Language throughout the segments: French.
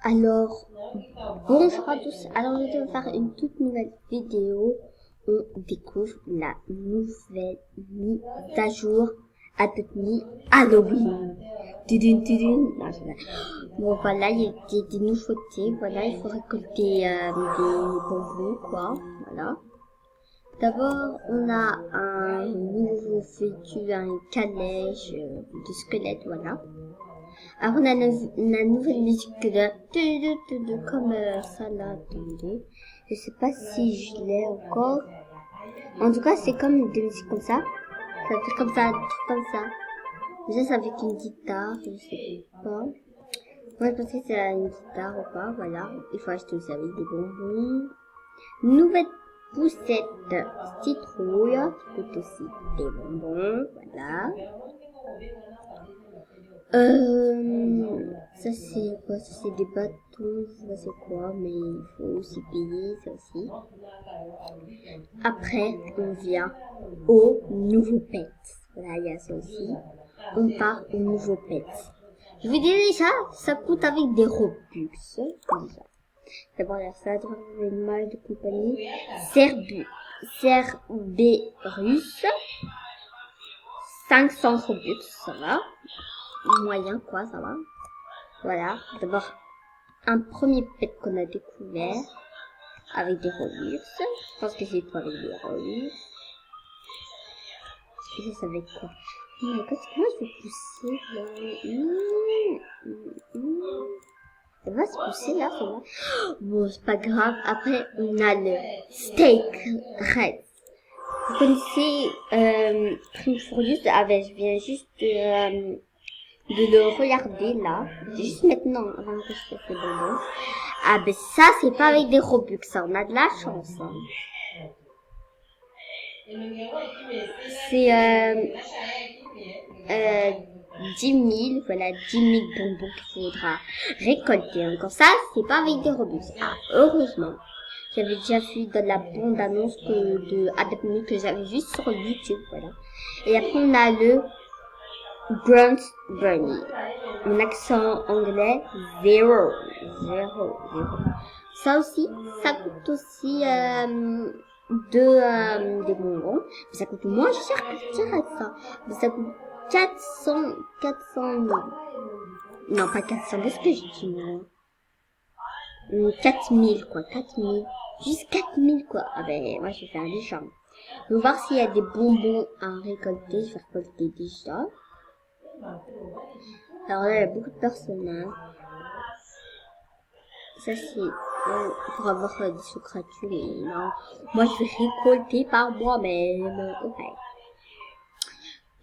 Alors, bonjour à tous. Alors, je vais faire une toute nouvelle vidéo. On découvre la nouvelle mise à jour Adobe Halloween. Tudun, tudun. Non, bon, voilà, il y a des nouveautés. Voilà, il faut récolter des bonbons, quoi. Voilà. D'abord, on a un nouveau fétu, un calèche de squelette, voilà. Alors on a la nouvelle musique comme ça là. Je sais pas si je l'ai encore. En tout cas, c'est comme des musiques comme ça. Ça fait comme ça, un truc comme ça. Déjà, c'est avec une guitare, je sais pas. Moi, je pense que c'est une guitare ou pas, voilà. Il faut acheter aussi avec des bonbons. Nouvelle poussette citrouille, qui coûte aussi des bonbons, voilà. Ça c'est quoi? Ça c'est des bâtons, ça c'est quoi? Mais il faut aussi payer, ça aussi. Après, on vient au nouveau pet. Voilà, il y a ça aussi. On part au nouveau pet. Je vous dis déjà, ça coûte avec des Robux. Déjà. D'abord, il y a ça, animal de compagnie. Cerberus. 500 Robux, ça va. Moyen, quoi, ça va. Voilà. D'abord, un premier pet qu'on a découvert avec des Robux. Je pense que c'est toi avec des Robux. Et ça va être quoi? Oh my god, comment je vais pousser là? Ça va se pousser là, ça va? Bon, c'est pas grave. Après, on a le steak red. Vous connaissez Primfurious? Ah ben, je viens juste de le regarder là. Juste maintenant, avant que je fasse les bonbons. Ah ben ça, c'est pas avec des Robux, ça. On a de la chance. Hein. C'est 10 000, voilà, 10 000 bonbons qu'il faudra récolter. Encore ça, c'est pas avec des Robux. Ah, heureusement. J'avais déjà vu dans la bande-annonce de Adobe que j'avais vu sur YouTube, voilà. Et après, on a le Grunt Bunny. Mon accent anglais, zéro. Ça aussi, ça coûte aussi des bonbons. Mais ça coûte moins cher que direct, ça. Mais ça coûte 400 000. Non, pas 400, qu'est-ce que je dis, moi? 4 000, quoi, 4 000. Juste 4 000, quoi. Ah ben, moi, je vais faire des charmes. On va voir s'il y a des bonbons à récolter. Je vais récolter déjà. Alors là, il y a beaucoup de personnes, hein. Ça, c'est pour avoir des sous gratuits. Mais non, moi, je vais récolter par moi-même. Okay.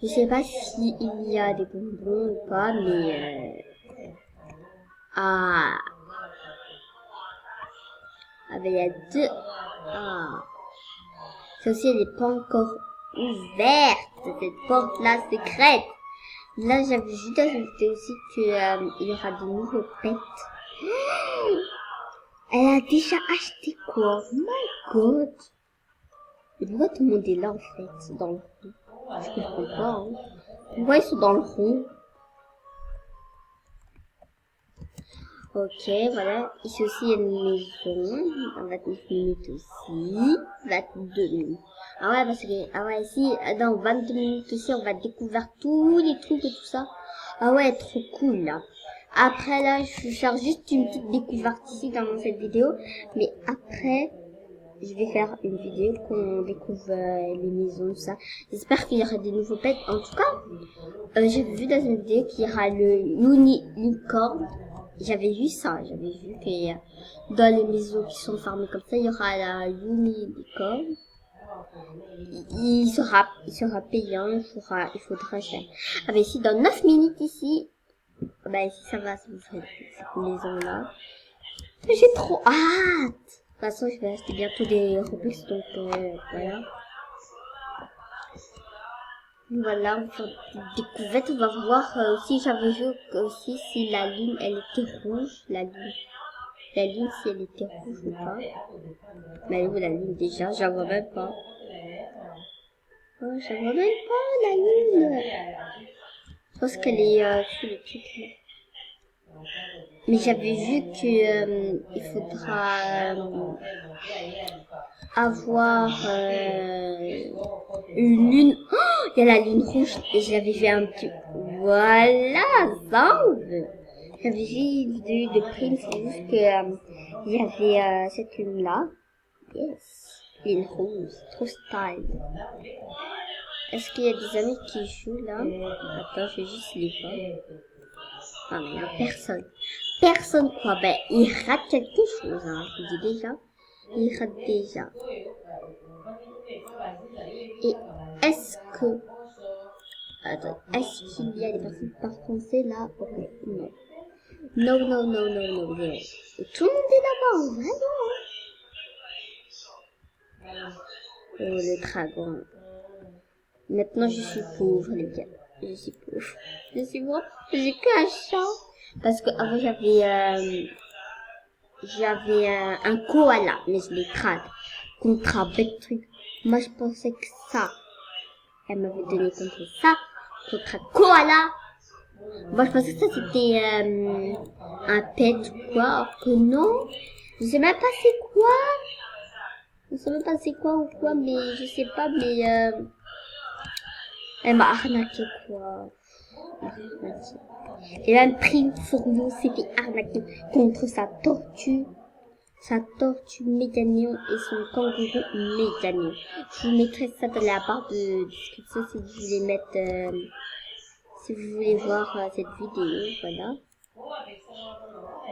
Je sais pas si il y a des bonbons ou pas, mais ah ben, il y a deux. Ah, ça aussi, elle n'est pas encore ouverte, cette porte-là secrète. Là, j'avais vu dans une vidéo aussi que il y aura de nouveaux pets. Elle a déjà acheté quoi? Oh my god! Et pourquoi tout le monde est là en fait, dans le rond? Je comprends pas, hein. Pourquoi ils sont dans le rond? Ok, voilà. Ici aussi, il y a une maison. Dans 29 minutes aussi. 22 minutes. Ah ouais, parce que, ah ouais, ici, dans 22 minutes aussi, on va découvrir tous les trucs et tout ça. Ah ouais, trop cool, là. Après, là, je vais faire juste une petite découverte ici dans cette vidéo. Mais après, je vais faire une vidéo qu'on découvre les maisons, tout ça. J'espère qu'il y aura des nouveaux pets. En tout cas, j'ai vu dans une vidéo qu'il y aura le unicorn. J'avais vu ça, j'avais vu que dans les maisons qui sont fermées comme ça, il y aura la unicorn. Il sera payant, il faudra acheter. Ah ben ici, dans 9 minutes ici, ben ici ça va, ça vous fait cette maison-là. J'ai trop hâte! De toute façon, je vais acheter bientôt des Robux, donc voilà. Voilà, on va faire une découverte, on va voir aussi, j'avais vu aussi si la lune, elle était rouge, la lune si elle était rouge ou pas. Mais elle est où la lune déjà? Je la vois même pas. Oh, je la vois même pas, la lune! Je pense qu'elle est sous le truc là. Mais j'avais vu que il faudra avoir une lune. Oh, il y a la lune rouge. Et je l'avais vu un petit. Voilà, ça. J'avais vu une vidéo de Prim, c'est juste que il y avait cette lune là. Yes, lune rouge, trop style. Est-ce qu'il y a des amis qui jouent là? Attends, je vais juste les voir. Ah mais il n'y a personne. Personne quoi. Ben, il rate quelque chose, hein. Je vous dis déjà. Il rate déjà. Et est-ce que... Attends, est-ce qu'il y a des personnes qui parlent français là? Ok, non. Non, non, non, non, non, non. Et tout le monde est là-bas, vraiment. Oh, le dragon. Maintenant, je suis pauvre, les gars. Je suis pauvre. Je suis pauvre. J'ai qu'un chat. Parce que avant j'avais un koala, mais je l'ai trad. Contre un bête truc. Moi, je pensais que ça, elle m'avait donné contre ça, contre un koala. Moi, je pensais que ça, c'était un pet ou quoi, alors que non. Je sais même pas c'est quoi. Je sais même pas c'est quoi ou quoi, mais je sais pas, mais elle m'a arnaqué quoi. Et même Prime Fourion s'est fait arnaquer contre sa tortue méganion et son kangourou méganion. Je vous mettrai ça dans la barre de description si vous voulez mettre, si vous voulez voir cette vidéo, voilà.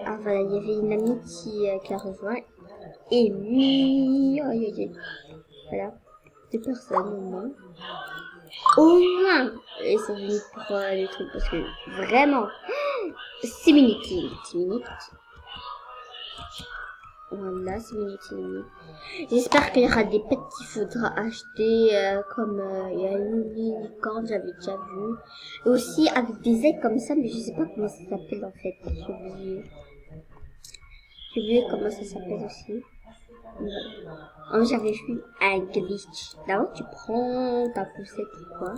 Ah voilà, il y avait une amie qui a rejoint. Et voilà, 2 personnes au moins. Au moins, ils sont venus pour les trucs parce que vraiment, 6 minutes, 6 minutes. Voilà, 6 minutes. J'espère qu'il y aura des pets qu'il faudra acheter, comme il y a une licorne, j'avais déjà vu. Et aussi avec des ailes comme ça, mais je sais pas comment ça s'appelle en fait. J'ai oublié comment ça s'appelle aussi. Voilà. Oh, j'avais vu un glitch. D'abord, tu prends ta poussette ou quoi.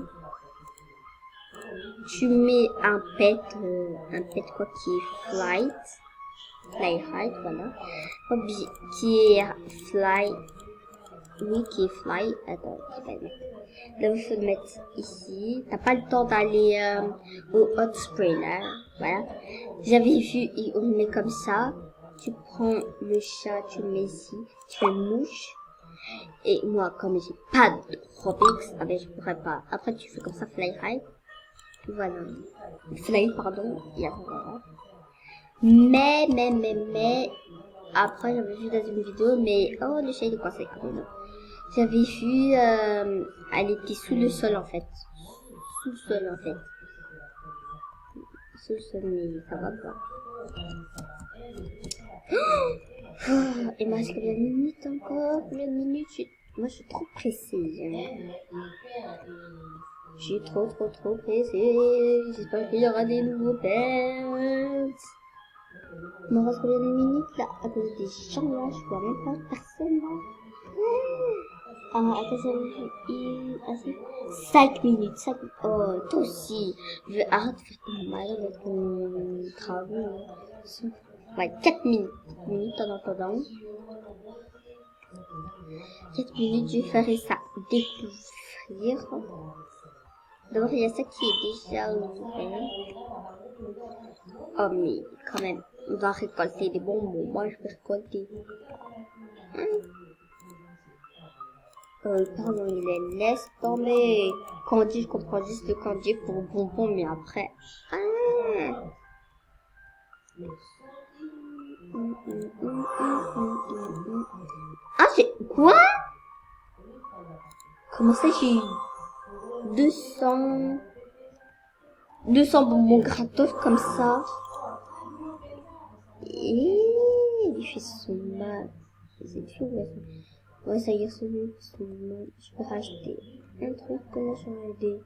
Tu mets un pet quoi qui est fly high, voilà. Qui est fly, oui, qui est fly. Attends, je vais le mettre. Là, il faut le mettre ici. T'as pas le temps d'aller au hot spray là, voilà. J'avais vu, on le met comme ça. Tu prends le chat, tu le mets ici, tu fais mouche. Et moi, comme j'ai pas de Robix, ah ben je pourrais pas. Après, tu fais comme ça, fly high. Voilà. Fly, pardon. Et après, voilà. Mais, après, j'avais vu dans une vidéo, mais, oh, le chat, il est coincé quand même. J'avais vu, elle était sous le sol, en fait. Sous le sol, en fait. Sous le sol, mais ça va pas. Oh, il me reste combien de minutes encore? Combien de minutes? Moi, je suis trop pressée. Je suis trop pressée. J'espère qu'il y aura des nouveaux pets. Il me reste combien de minutes là? À cause des gens là, je vois même pas personne là. Ah, attends, 5 minutes, 5 minutes. Oh, toi aussi. Arrête de faire ton mal avec ton travail. Ouais, 4 minutes. 4 minutes en attendant. 4 minutes, je ferai ça découvrir. D'abord, il y a ça qui est déjà ouvert. Oh, mais quand même, on va récolter des bonbons. Moi, je vais récolter. Pardon, il est laisse tomber. Candy, je comprends juste le candy pour bonbons, mais après. Ah, j'ai quoi? Comment ça, j'ai eu 200 bonbons gratos comme ça? Et il fait son mal. C'est tout, ouais, ça y est, je peux racheter un truc que là, j'aurais des.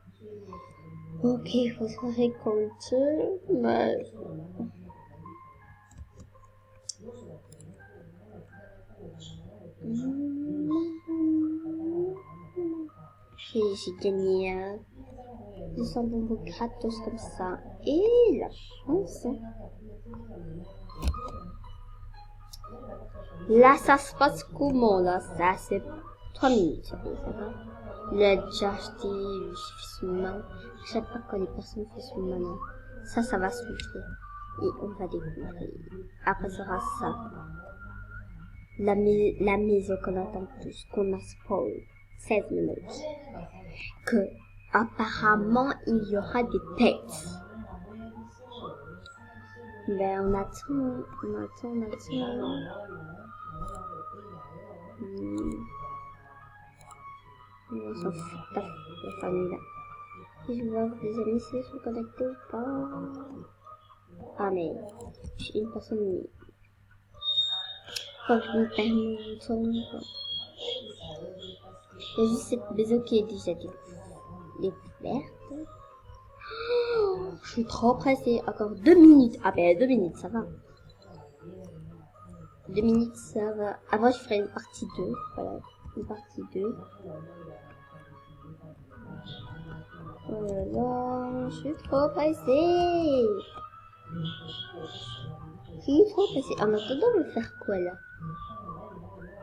Ok, il faut se récolter, mais. J'ai gagné 200 bonbons gratos comme ça. Et la chance. Là, ça se passe comment, là? Ça, c'est 3 minutes, ça va? Il a déjà acheté, j'ai fait son main. Je sais pas quand les personnes font son main. Ça va s'ouvrir. Et on va découvrir. Après, ça sera ça. La maison qu'on attend tous, qu'on a spoil. 16 minutes. Que, apparemment, il y aura des pets. Ben, on attend. On s'en fout de la famille là. Si je veux voir des amis, si ils sont connectés ou pas. Ah, mais, je suis une personne. Quand je me permets de tourner, il y a juste cette maison qui est déjà découverte. Je suis trop pressée. Encore 2 minutes. Ah ben 2 minutes, ça va. 2 minutes, ça va. Avant, je ferai une partie 2. Voilà, une partie 2. Oh là là, je suis trop pressée. En attendant, on va faire quoi là?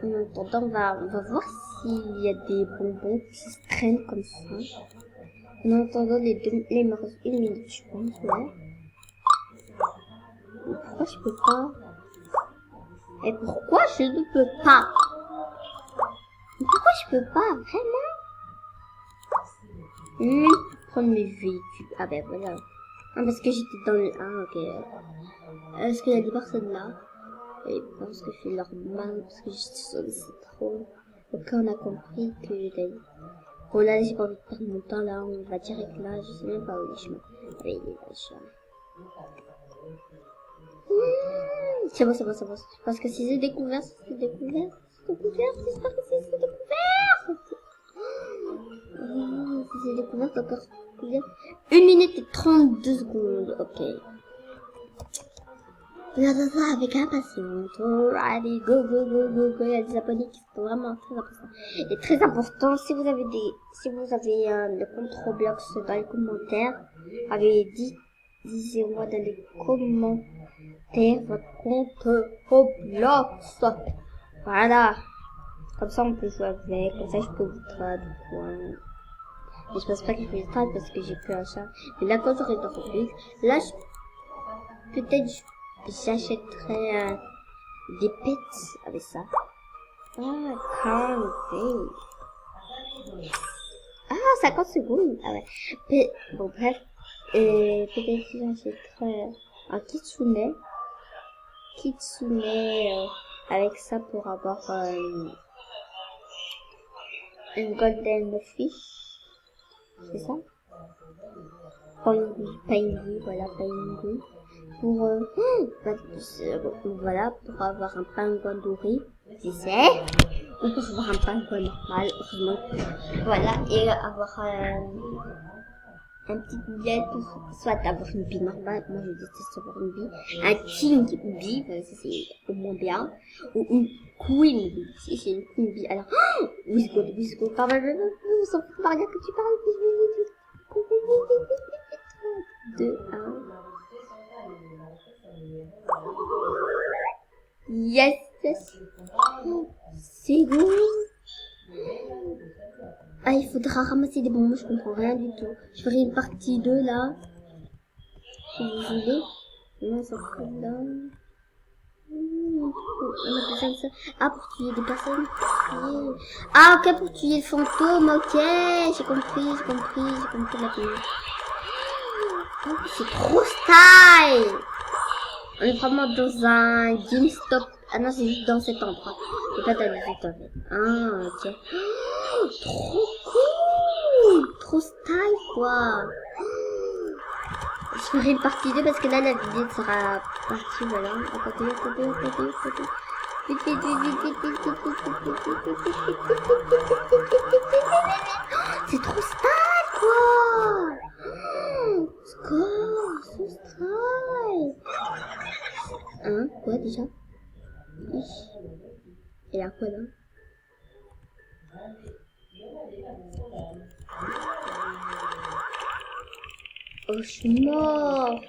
En attendant, on va voir s'il y a des bonbons qui se traînent comme ça. En attendant, les me reste 1 minute, je pense, ouais. Et pourquoi je peux pas? Et pourquoi je ne peux pas? Pourquoi je peux pas? Vraiment? Prendre mes véhicules. Ah ben voilà. Ah, parce que j'étais dans le... Ah, ok. Est-ce qu'il y a des personnes là? Et parce que je fais leur mal, parce que j'étais sur le citron. Donc on a compris que... Bon là, j'ai pas envie de perdre mon temps là. On va direct là. Je sais même pas où est le chemin. Ah ben, il est là, le chemin. C'est bon. Parce que si c'est découvert, j'espère que c'est découvert. Si c'est découvert, encore combien? 1 minute et 32 secondes, ok. Regardez ça avec impatience. Allez, go. Il y a des abonnés qui sont vraiment très importants. Et très important, si vous avez le compte Roblox dans les commentaires, disez-moi dans les commentaires votre compte Roblox. Voilà. Comme ça, on peut jouer avec. Comme ça, je peux vous traduire. Mais je pense pas que je vais le traduire parce que j'ai plus un chat. Mais là, quand j'aurai dans Roblox, là, peut-être j'achèterai des pets avec ça. Ah, candy. Ah, 50 secondes. Ah ouais. Bon, bref. Peut-être que j'achèterai un kitsune avec ça pour avoir une golden fish. C'est ça? Penguin, voilà, penguin. Voilà, pour avoir un pingouin doré, tu sais, ou pour avoir un pingouin normal, heureusement. Voilà, et avoir un petit billet pour soit avoir une bille normale, moi je déteste avoir une bille, un king bee, voilà, ça c'est au moins bien, ou une queen bee, si c'est une queen bee, alors, Wisgo, pardon, on s'en fout par rien que tu parles, 2, 1. Yes. C'est bon. Ah, il faudra ramasser des bonbons, je comprends rien du tout. Je ferai une partie 2 là. Si vous voulez. Non, ça fout là. On a besoin de ça. Ah, pour tuer des personnes. Ah, ok, pour tuer le fantôme, ok. J'ai compris la vie. Oh, c'est trop style. On est vraiment dans un GameStop. Ah non, c'est juste dans cet endroit. C'est pas dans les autres. Ah, ok. Oh, trop cool. Trop style, quoi. Je ferai une partie 2 parce que là, la vidéo sera partie, voilà. À côté. C'est trop style, quoi. So style. Hein? Quoi déjà? Et là quoi là? Oh, je suis morte.